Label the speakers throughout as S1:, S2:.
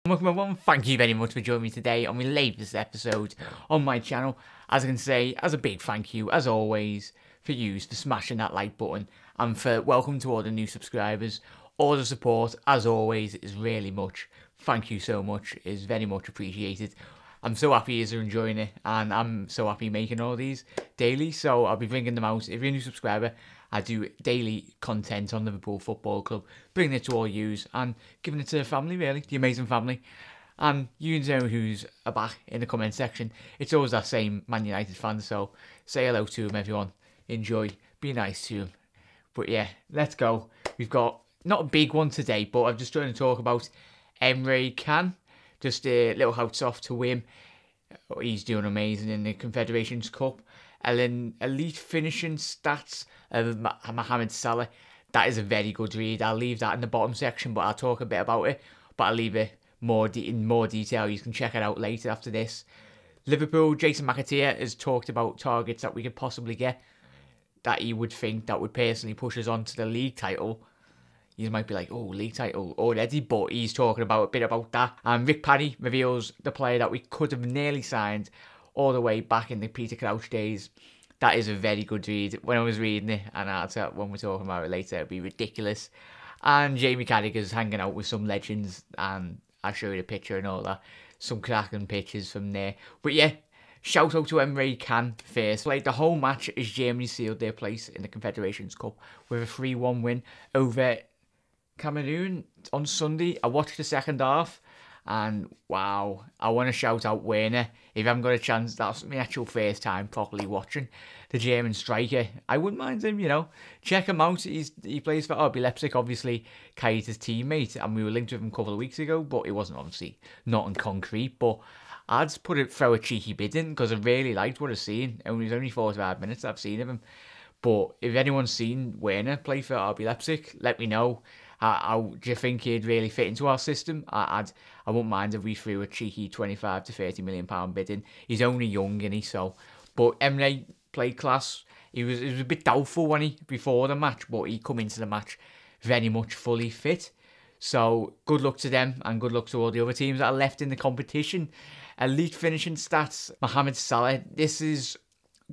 S1: Welcome everyone, thank you very much for joining me today on my latest episode on my channel. As I can say, as a big thank you, as always, for you for smashing that like button and for welcome to all the new subscribers. All the support, as always, is really much. Thank you so much, it's very much appreciated. I'm so happy you're enjoying it, and I'm so happy making all these daily, so I'll be bringing them out. If you're a new subscriber, I do daily content on Liverpool Football Club, bringing it to all yous and giving it to the family, really, the amazing family. And you know who's back in the comment section. It's always that same Man United fan, so say hello to him, everyone. Enjoy, be nice to him. But yeah, let's go. We've got not a big one today, but I'm just trying to talk about Emre Can. Just a little hats off to him. He's doing amazing in the Confederations Cup. And then elite finishing stats of Mohamed Salah. That is a very good read. I'll leave that in the bottom section, but I'll talk a bit about it. But I'll leave it in more detail. You can check it out later after this. Liverpool, Jason McATEER has talked about targets that we could possibly get that he would think that would personally push us on to the league title. You might be like, oh, league title already, but he's talking about a bit about that. And Rick Parry reveals the player that we could have nearly signed all the way back in the Peter Crouch days. That is a very good read. When I was reading it, and when we're talking about it later, it'll be ridiculous. And Jamie Carragher's hanging out with some legends, and I'll show you the picture and all that. Some cracking pictures from there. But yeah, shout out to Emre Can first. Like the whole match as Germany sealed their place in the Confederations Cup with a 3-1 win over Cameroon on Sunday. I watched the second half and wow, I want to shout out YNWA. If I haven't got a chance, that's my actual first time properly watching the German striker. I wouldn't mind him, you know. Check him out. He plays for RB Leipzig, obviously Keita's teammate, and we were linked with him a couple of weeks ago, but it wasn't obviously not on concrete. But I'd throw a cheeky bid in because I really liked what I've seen. And it was only 45 minutes I've seen of him. But if anyone's seen YNWA play for RB Leipzig, let me know. How do you think he'd really fit into our system? I wouldn't mind if we threw a cheeky 25 to 30 million pound bid in. He's only young, isn't he? So, but Emre played class. It was a bit doubtful before the match, but he come into the match very much fully fit. So good luck to them, and good luck to all the other teams that are left in the competition. Elite finishing stats. Mohamed Salah. This is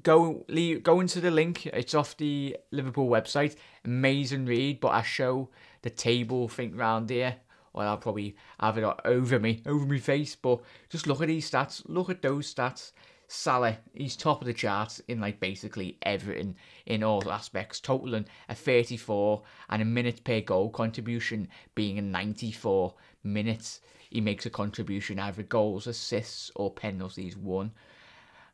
S1: go into the link. It's off the Liverpool website. Amazing read, but I show the table thing round here. Well, I'll probably have it over my face, but just look at these stats. Look at those stats. Salah, he's top of the charts in like basically everything in all aspects, totaling a 34 and a minutes per goal contribution being in 94 minutes. He makes a contribution, either goals, assists, or penalties won.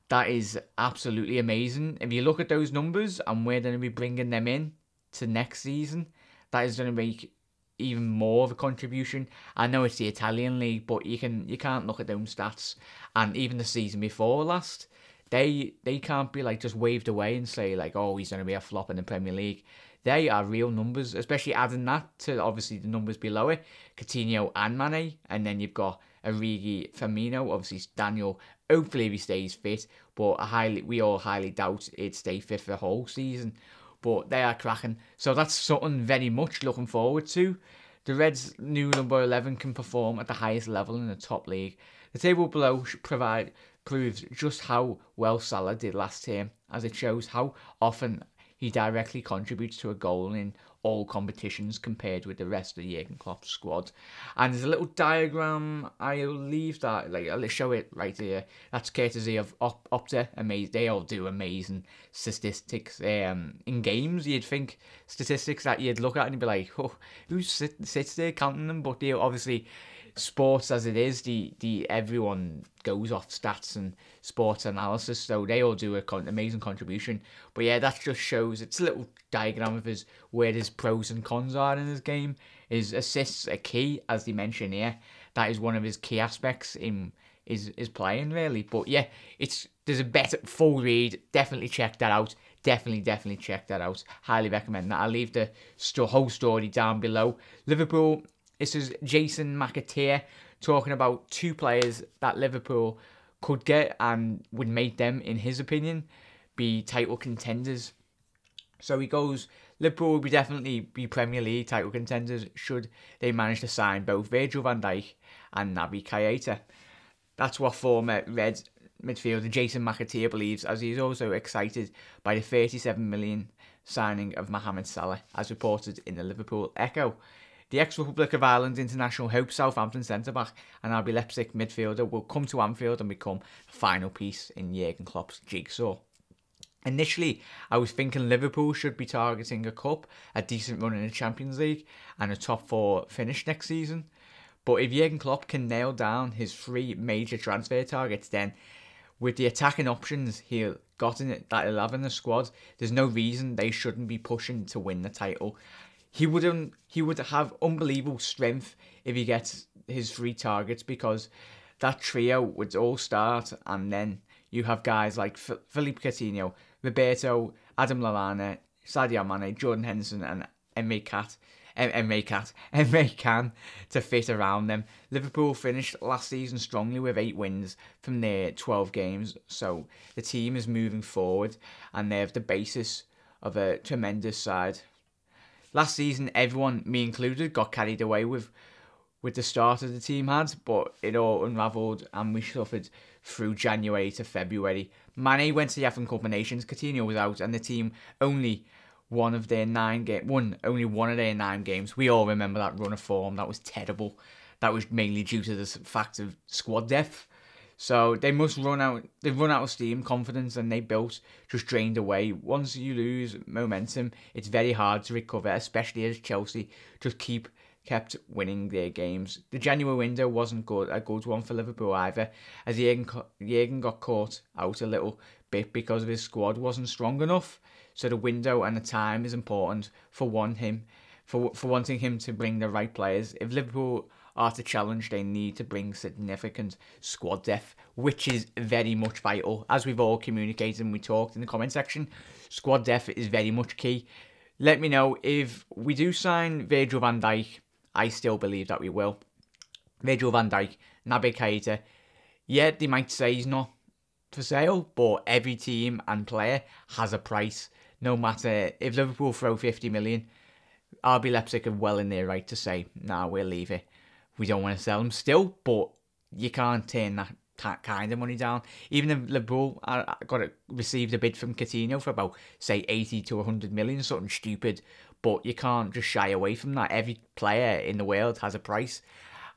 S1: That is absolutely amazing. If you look at those numbers, and we're going to be bringing them in to next season, that is going to make even more of a contribution. I know it's the Italian league, but you can't look at those stats. And even the season before last, they can't be like just waved away and say like, oh, he's going to be a flop in the Premier League. They are real numbers, especially adding that to obviously the numbers below it, Coutinho and Mane, and then you've got Origi, Firmino, obviously Daniel. Hopefully if he stays fit, but we all highly doubt he'd stay fit for the whole season. But they are cracking, so that's something very much looking forward to. The Reds' new number 11 can perform at the highest level in the top league. The table below proves just how well Salah did last term, as it shows how often he directly contributes to a goal in all competitions compared with the rest of the Jurgen Klopp squad. And there's a little diagram. I'll leave that, I'll show it right here. That's courtesy of Opta. They all do amazing statistics. In games, you'd think statistics that you'd look at and you'd be like, oh, who sits there counting them? But they obviously, sports as it is, everyone goes off stats and sports analysis, so they all do an amazing contribution. But yeah, that just shows, it's a little diagram of where his pros and cons are in his game. His assists are key, as they mention here. That is one of his key aspects in his playing, really. But yeah, there's a better full read. Definitely check that out. Definitely check that out. Highly recommend that. I'll leave the whole story down below. Liverpool. This is Jason MacAteer talking about two players that Liverpool could get and would make them, in his opinion, be title contenders. So he goes, Liverpool will definitely be Premier League title contenders should they manage to sign both Virgil van Dijk and Naby Keita. That's what former Red midfielder Jason McATEER believes, as he is also excited by the 37 million signing of Mohamed Salah, as reported in the Liverpool Echo. The ex-Republic of Ireland international hopes Southampton centre-back and RB Leipzig midfielder will come to Anfield and become the final piece in Jurgen Klopp's jigsaw. Initially, I was thinking Liverpool should be targeting a cup, a decent run in the Champions League, and a top 4 finish next season. But if Jurgen Klopp can nail down his 3 major transfer targets, then with the attacking options he'll got in that 11 the squad, there's no reason they shouldn't be pushing to win the title. He would have unbelievable strength if he gets his 3 targets, because that trio would all start, and then you have guys like Philippe Coutinho, Roberto, Adam Lallana, Sadio Mane, Jordan Henderson, and Emre Can to fit around them. Liverpool finished last season strongly with 8 wins from their 12 games, so the team is moving forward and they have the basis of a tremendous side. Last season, everyone, me included, got carried away with the start of the team had, but it all unravelled and we suffered through January to February. Mane went to the African Cup of Nations, Coutinho was out, and the team only won one of their 9 games. We all remember that run of form. That was terrible. That was mainly due to the fact of squad depth. So they must run out of steam, confidence, and they built just drained away. Once you lose momentum, it's very hard to recover, especially as Chelsea just kept winning their games. The January window wasn't a good one for Liverpool either, as Jurgen got caught out a little bit because his squad wasn't strong enough. So the window and the time is important for wanting him to bring the right players. If Liverpool are to challenge, they need to bring significant squad depth, which is very much vital. As we've all communicated and we talked in the comment section, squad depth is very much key. Let me know if we do sign Virgil van Dijk. I still believe that we will. Virgil van Dijk, Naby Keita. Yeah, they might say he's not for sale, but every team and player has a price. No matter if Liverpool throw 50 million, RB Leipzig are well in their right to say, nah, we'll leave it. We don't want to sell them still, but you can't turn that kind of money down. Even if Liverpool received a bid from Coutinho for about, say, 80 to 100 million, something stupid, but you can't just shy away from that. Every player in the world has a price,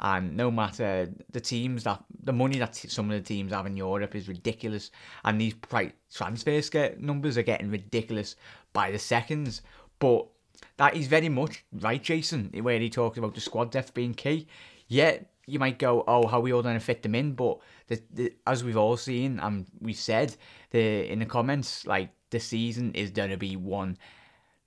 S1: and no matter the money that some of the teams have in Europe is ridiculous, and these transfer numbers are getting ridiculous by the seconds. But that is very much right, Jason, where he talks about the squad depth being key. Yeah, you might go, oh, how are we all going to fit them in? But as we've all seen and we said in the comments, like, the season is going to be one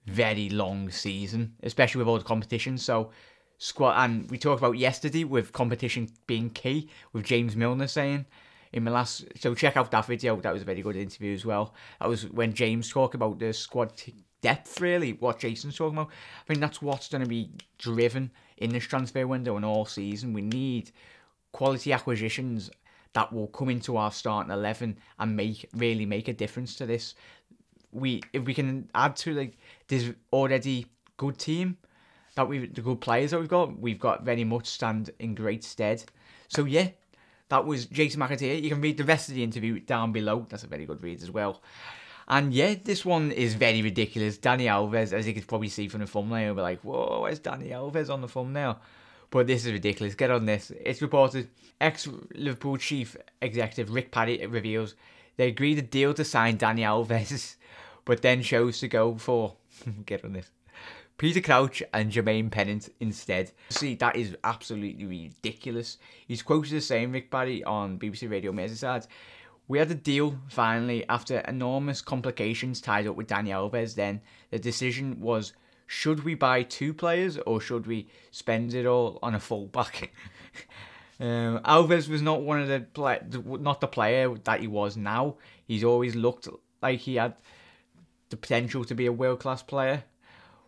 S1: very long season, especially with all the competition. So squad, and we talked about yesterday with competition being key, with James Milner saying in my last. So check out that video. That was a very good interview as well. That was when James talked about the squad depth, really, what Jason's talking about. I think that's what's going to be driven in this transfer window and all season. We need quality acquisitions that will come into our starting 11 and really make a difference to this. If we can add to this already good team, the good players that we've got very much stand in great stead. So yeah, that was Jason McATEER. You can read the rest of the interview down below. That's a very good read as well. And yeah, this one is very ridiculous. Dani Alves, as you can probably see from the thumbnail, you'll be like, whoa, where's Dani Alves on the thumbnail? But this is ridiculous. Get on this. It's reported ex-Liverpool chief executive Rick Parry reveals they agreed a deal to sign Dani Alves, but then chose to go for, get on this, Peter Crouch and Jermaine Pennant instead. See, that is absolutely ridiculous. He's quoted as saying, Rick Parry on BBC Radio Merseyside, we had a deal finally after enormous complications tied up with Dani Alves. Then the decision was, should we buy 2 players or should we spend it all on a fullback? Alves was not not the player that he was now. He's always looked like he had the potential to be a world-class player.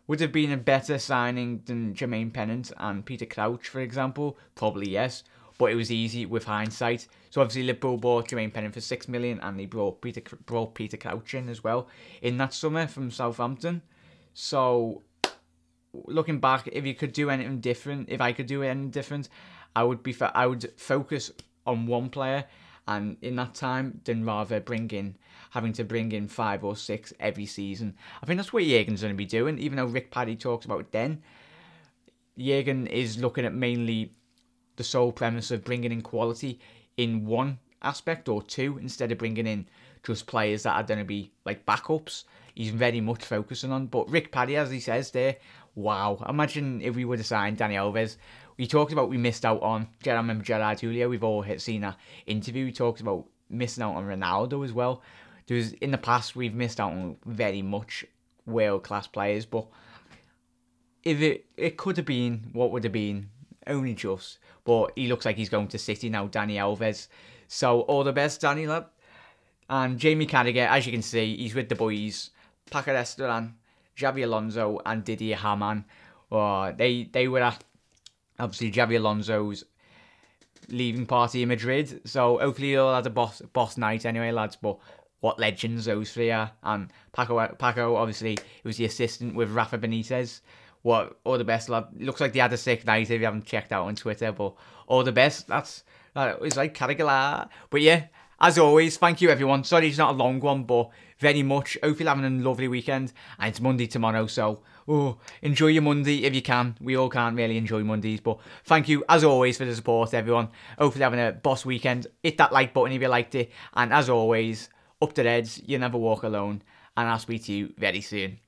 S1: Would have been a better signing than Jermaine Pennant and Peter Crouch, for example? Probably yes, but it was easy with hindsight. So obviously Liverpool bought Jermaine Pennant for 6 million and they brought Peter Crouch in as well in that summer from Southampton. So looking back, if I could do anything different, I would focus on one player, and in that time, than rather having to bring in 5 or 6 every season. I think that's what Jurgen's going to be doing, even though Rick Parry talks about it then. Jurgen is looking at mainly the sole premise of bringing in quality in one aspect or two, instead of bringing in just players that are going to be like backups. He's very much focusing on. But Rick Parry, as he says there, wow. Imagine if we would have signed Dani Alves. We talked about we missed out on, I remember Gerard Houllier, we've all seen that interview. We talked about missing out on Ronaldo as well. In the past, we've missed out on very much world-class players, but if it could have been, what would have been? Only just. But he looks like he's going to City now, Dani Alves. So all the best, Danny, lad. And Jamie Carragher, as you can see, he's with the boys. Paco Restaurant, Xabi Alonso and Didi Hamann. They were at, obviously, Xabi Alonso's leaving party in Madrid. So hopefully you'll have a boss night anyway, lads. But what legends those three are. And Paco, obviously, he was the assistant with Rafa Benitez. All the best, lad. Looks like they had a sick night if you haven't checked out on Twitter. But all the best. It's like Carragher. But yeah, as always, thank you everyone. Sorry it's not a long one, but very much. Hope you're having a lovely weekend. And it's Monday tomorrow, so enjoy your Monday if you can. We all can't really enjoy Mondays, but thank you as always for the support, everyone. Hopefully having a boss weekend. Hit that like button if you liked it. And as always, up to Reds, you never walk alone. And I'll speak to you very soon.